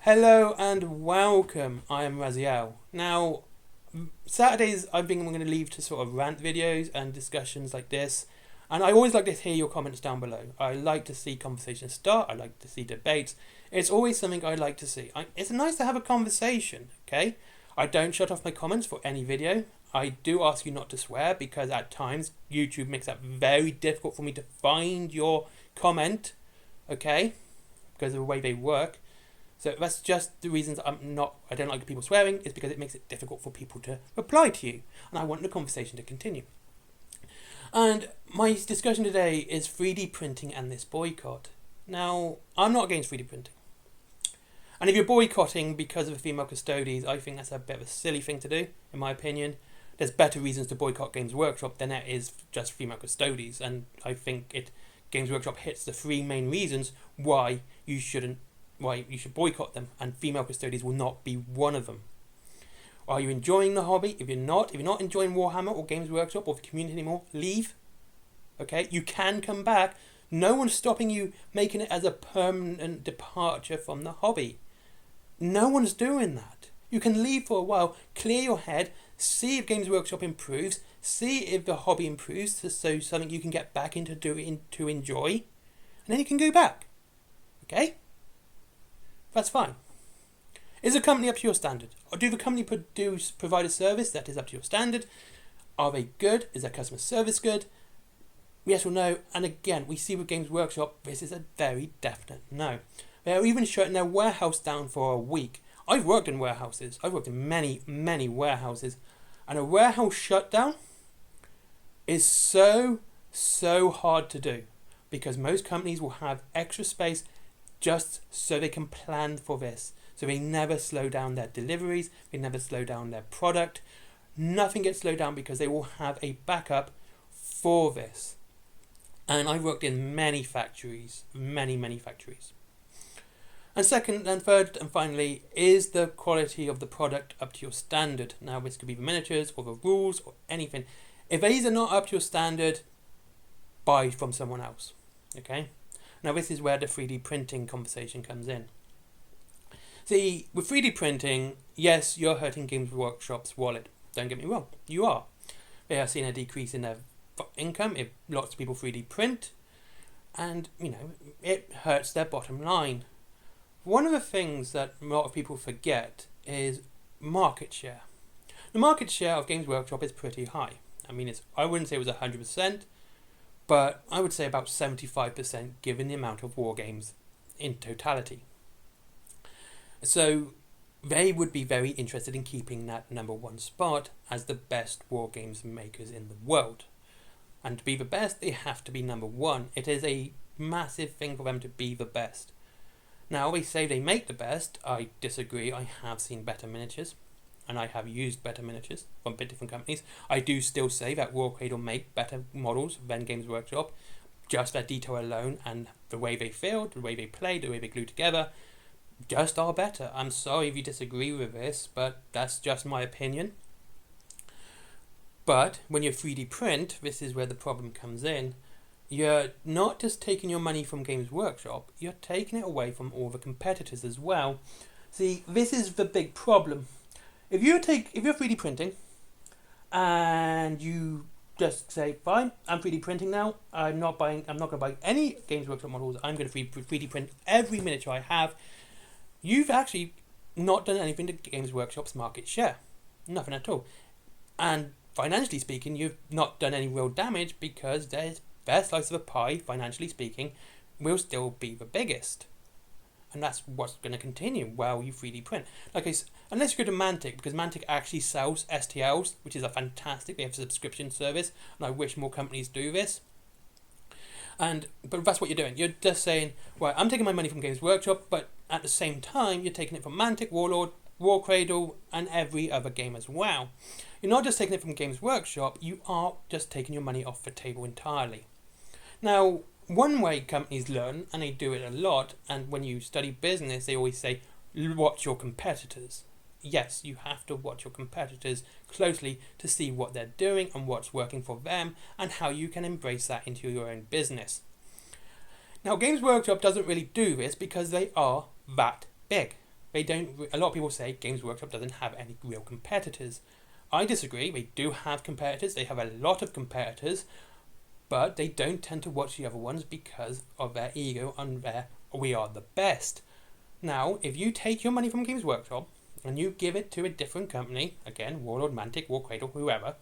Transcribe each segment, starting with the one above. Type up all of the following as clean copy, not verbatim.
Hello and welcome. I am Raziel. Now, Saturdays I'm going to leave to sort of rant videos and discussions like this, and I always like to hear your comments down below. I like to see conversations start. I like to see debates. It's always something I like to see. It's nice to have a conversation. Okay, I don't shut off my comments for any video. I do ask you not to swear because at times YouTube makes that very difficult for me to find your comment. Okay, because of the way they work. So that's just the reasons I don't like people swearing, is because it makes it difficult for people to reply to you. And I want the conversation to continue. And my discussion today is 3D printing and this boycott. Now, I'm not against 3D printing. And if you're boycotting because of female custodies, I think that's a bit of a silly thing to do, in my opinion. There's better reasons to boycott Games Workshop than there is just female custodies. And I think Games Workshop hits the three main reasons why you should boycott them, and female custodies will not be one of them. Are you enjoying the hobby? If you're not enjoying Warhammer or Games Workshop or the community anymore, leave. Okay, you can come back. No one's stopping you making it as a permanent departure from the hobby. No one's doing that. You can leave for a while, clear your head, see if Games Workshop improves, see if the hobby improves, so something you can get back into doing to enjoy, and then you can go back. Okay? That's fine. Is the company up to your standard? Or do the company provide a service that is up to your standard? Are they good? Is their customer service good? Yes or no? And again, we see with Games Workshop, this is a very definite no. They are even shutting their warehouse down for a week. I've worked in warehouses. I've worked in many, many warehouses. And a warehouse shutdown is so hard to do, because most companies will have extra space just so they can plan for this. So they never slow down their deliveries, they never slow down their product. Nothing gets slowed down because they will have a backup for this. And I've worked in many factories, many factories. And second and third and finally, is the quality of the product up to your standard? Now this could be the miniatures or the rules or anything. If these are not up to your standard, buy from someone else. Okay? Now this is where the 3D printing conversation comes in. See, with 3D printing, yes, you're hurting Games Workshop's wallet. Don't get me wrong, you are. They are seeing a decrease in their income if lots of people 3D print, and it hurts their bottom line. One of the things that a lot of people forget is market share. The market share of Games Workshop is pretty high. I wouldn't say it was 100%, but I would say about 75% given the amount of war games in totality. So they would be very interested in keeping that number one spot as the best war games makers in the world. And to be the best, they have to be number one. It is a massive thing for them to be the best. Now, they say they make the best. I disagree. I have seen better miniatures, and I have used better miniatures from different companies. I do still say that War Cradle make better models than Games Workshop. Just their detail alone and the way they feel, the way they play, the way they glue together, just are better. I'm sorry if you disagree with this, but that's just my opinion. But when you 3D print, this is where the problem comes in. You're not just taking your money from Games Workshop, you're taking it away from all the competitors as well. See, this is the big problem. If you're 3D printing and you just say, fine, I'm 3D printing now, I'm not going to buy any Games Workshop models, I'm going to 3D print every miniature I have, you've actually not done anything to Games Workshop's market share. Nothing at all. And financially speaking, you've not done any real damage, because their slice of the pie, financially speaking, will still be the biggest. And that's what's going to continue while you 3D print. Unless you go to Mantic, because Mantic actually sells STLs, which is a fantastic, they have a subscription service, and I wish more companies do this. But that's what you're doing. You're just saying, well, I'm taking my money from Games Workshop, but at the same time, you're taking it from Mantic, Warlord, War Cradle, and every other game as well. You're not just taking it from Games Workshop, you are just taking your money off the table entirely. Now, one way companies learn, and they do it a lot, and when you study business, they always say, watch your competitors. Yes, you have to watch your competitors closely to see what they're doing and what's working for them, and how you can embrace that into your own business. Now, Games Workshop doesn't really do this because they are that big. A lot of people say Games Workshop doesn't have any real competitors. I disagree. They do have competitors. They have a lot of competitors, but they don't tend to watch the other ones because of their ego and their "we are the best." Now, if you take your money from Games Workshop and you give it to a different company, again, Warlord, Mantic, War Cradle, whoever,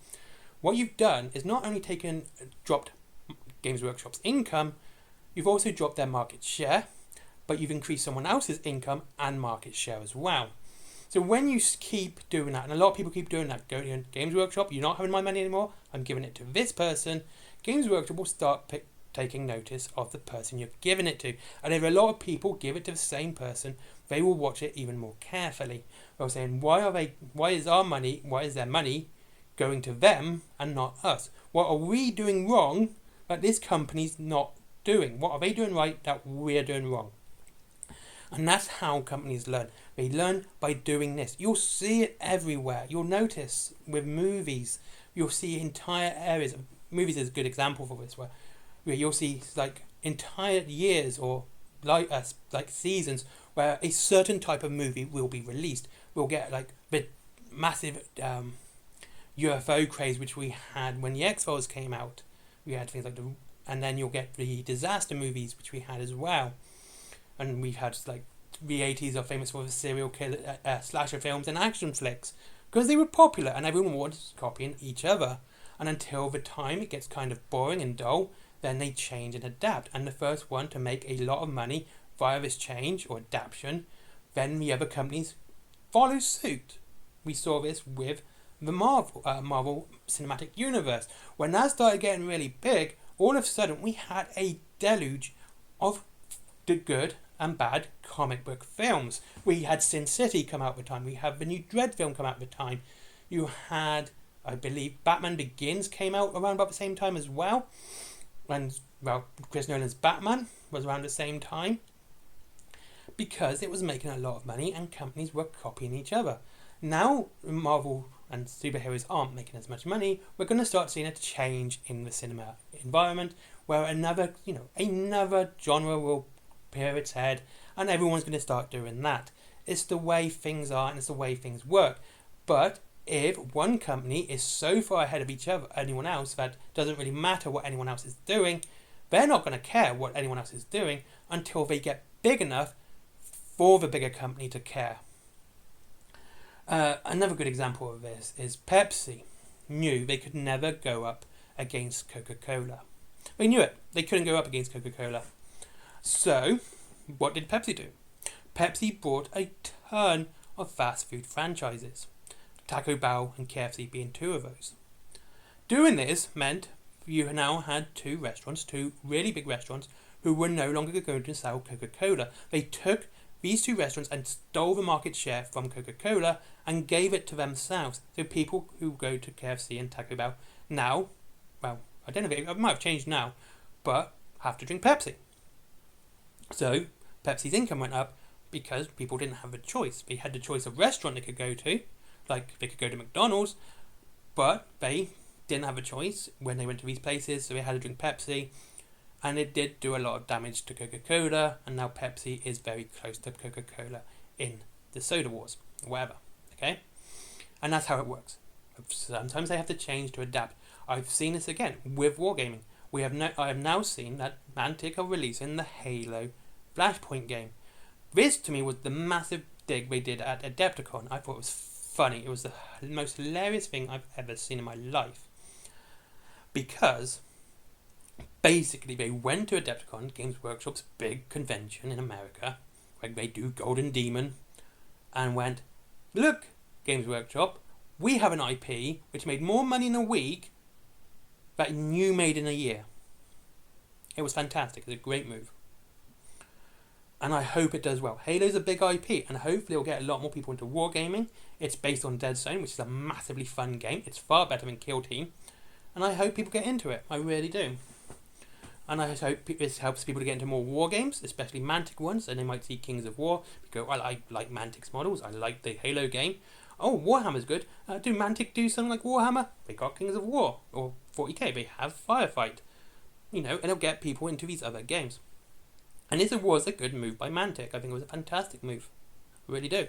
what you've done is not only dropped Games Workshop's income, you've also dropped their market share, but you've increased someone else's income and market share as well. So when you keep doing that, and a lot of people keep doing that, going to Games Workshop, you're not having my money anymore, I'm giving it to this person, Games Workshop will start taking notice of the person you've given it to. And if a lot of people give it to the same person, they will watch it even more carefully. They're saying, why is their money going to them and not us? What are we doing wrong that this company's not doing? What are they doing right that we're doing wrong? And that's how companies learn. They learn by doing this. You'll see it everywhere. You'll notice with movies, you'll see entire areas. Movies is a good example for this, where you'll see like entire years or like seasons where a certain type of movie will be released. We'll get like the massive UFO craze which we had when the X-Files came out. We had things like and then you'll get the disaster movies which we had as well. And we've had like the 80s are famous for the serial killer slasher films and action flicks because they were popular and everyone was copying each other. And until the time it gets kind of boring and dull, then they change and adapt. And the first one to make a lot of money via this change or adaptation, then the other companies follow suit. We saw this with the Marvel Cinematic Universe. When that started getting really big, all of a sudden we had a deluge of the good and bad comic book films. We had Sin City come out at the time. We had the new Dread film come out at the time. You had, I believe, Batman Begins came out around about the same time as well. And, well, Chris Nolan's Batman was around the same time. Because it was making a lot of money and companies were copying each other. Now, Marvel and superheroes aren't making as much money. We're going to start seeing a change in the cinema environment where another genre will rear its head and everyone's going to start doing that. It's the way things are and it's the way things work. But if one company is so far ahead of anyone else that doesn't really matter what anyone else is doing, they're not going to care what anyone else is doing until they get big enough for the bigger company to care. Another good example of this is Pepsi knew they could never go up against Coca-Cola. They knew it. They couldn't go up against Coca-Cola. So, what did Pepsi do? Pepsi bought a ton of fast food franchises. Taco Bell and KFC being two of those. Doing this meant you now had two really big restaurants, who were no longer going to sell Coca-Cola. They took these two restaurants and stole the market share from Coca-Cola and gave it to themselves. So people who go to KFC and Taco Bell now, well, I don't know if it might have changed now, but have to drink Pepsi. So Pepsi's income went up because people didn't have a choice. They had the choice of restaurant they could go to, like they could go to McDonald's, but they didn't have a choice when they went to these places, so they had to drink Pepsi. And it did do a lot of damage to Coca-Cola, and now Pepsi is very close to Coca-Cola in the soda wars, whatever, okay? And that's how it works. Sometimes they have to change to adapt. I've seen this again with Wargaming. I have now seen that Mantic are releasing the Halo Flashpoint game. This, to me, was the massive dig they did at Adepticon. I thought it was funny. It was the most hilarious thing I've ever seen in my life. Because basically, they went to Adepticon, Games Workshop's big convention in America, where they do Golden Demon, and went, look, Games Workshop, we have an IP which made more money in a week than you made in a year. It was fantastic. It was a great move. And I hope it does well. Halo's a big IP, and hopefully it'll get a lot more people into wargaming. It's based on Dead Zone, which is a massively fun game. It's far better than Kill Team. And I hope people get into it. I really do. And I hope this helps people to get into more war games, especially Mantic ones, and they might see Kings of War. Go, well, I like Mantic's models. I like the Halo game. Oh, Warhammer's good. Do Mantic do something like Warhammer? They got Kings of War. Or 40k, they have Firefight. And it'll get people into these other games. And this was a good move by Mantic. I think it was a fantastic move. I really do.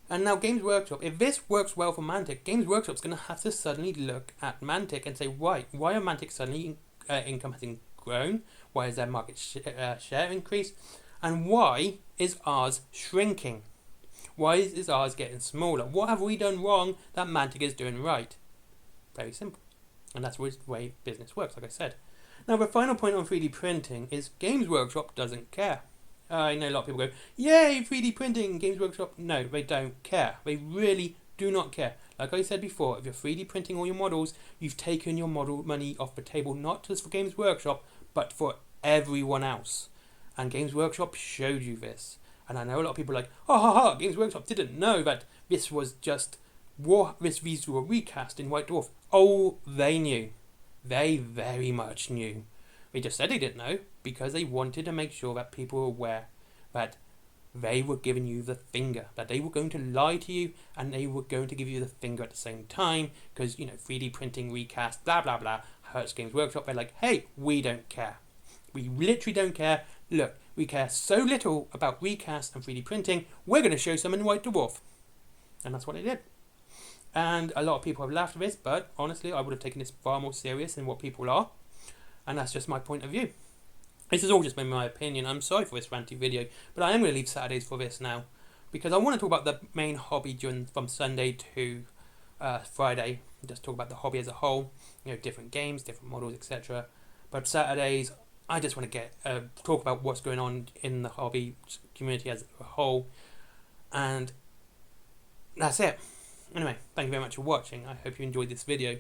And now Games Workshop, if this works well for Mantic, Games Workshop's going to have to suddenly look at Mantic and say, why are Mantic suddenly income hasn't grown? Why is their market share increased? And why is ours shrinking? Why is ours getting smaller? What have we done wrong that Mantic is doing right? Very simple. And that's the way business works, like I said. Now, the final point on 3D printing is Games Workshop doesn't care. I know a lot of people go, yay, 3D printing, Games Workshop. No, they don't care. They really do not care. Like I said before, if you're 3D printing all your models, you've taken your model money off the table, not just for Games Workshop, but for everyone else. And Games Workshop showed you this. And I know a lot of people are like, Games Workshop didn't know that this was just these were recast in White Dwarf. Oh, they knew. They very much knew. They just said they didn't know because they wanted to make sure that people were aware that they were giving you the finger, that they were going to lie to you and they were going to give you the finger at the same time because, 3D printing, recast, blah, blah, blah, hurts Games Workshop. They're like, hey, we don't care. We literally don't care. Look, we care so little about recast and 3D printing, we're going to show some in White Dwarf. And that's what they did. And a lot of people have laughed at this, but honestly, I would have taken this far more serious than what people are. And that's just my point of view. This has all just been my opinion. I'm sorry for this ranty video, but I am going to leave Saturdays for this now. Because I want to talk about the main hobby from Sunday to Friday. Just talk about the hobby as a whole. Different games, different models, etc. But Saturdays, I just want to talk about what's going on in the hobby community as a whole. And that's it. Anyway, thank you very much for watching. I hope you enjoyed this video.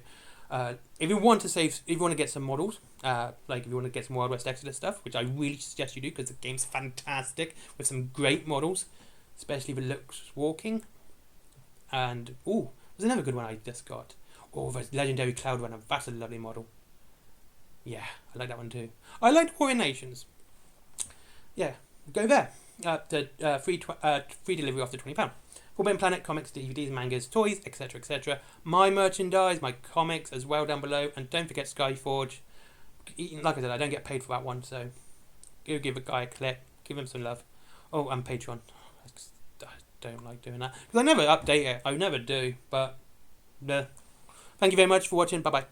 If you want to get some models, like if you want to get some Wild West Exodus stuff, which I really suggest you do because the game's fantastic with some great models, especially the Lux Walking. And, there's another good one I just got. The Legendary Cloud Runner. That's a lovely model. Yeah, I like that one too. I liked Warrior Nations. Yeah, go there. Free delivery after £20. Forbidden Planet, comics, DVDs, mangas, toys, etc, etc. My merchandise, my comics as well down below. And don't forget Skyforge. Like I said, I don't get paid for that one, so go give a guy a click. Give him some love. Oh, and Patreon. I don't like doing that. Because I never update it. I never do. But, thank you very much for watching. Bye-bye.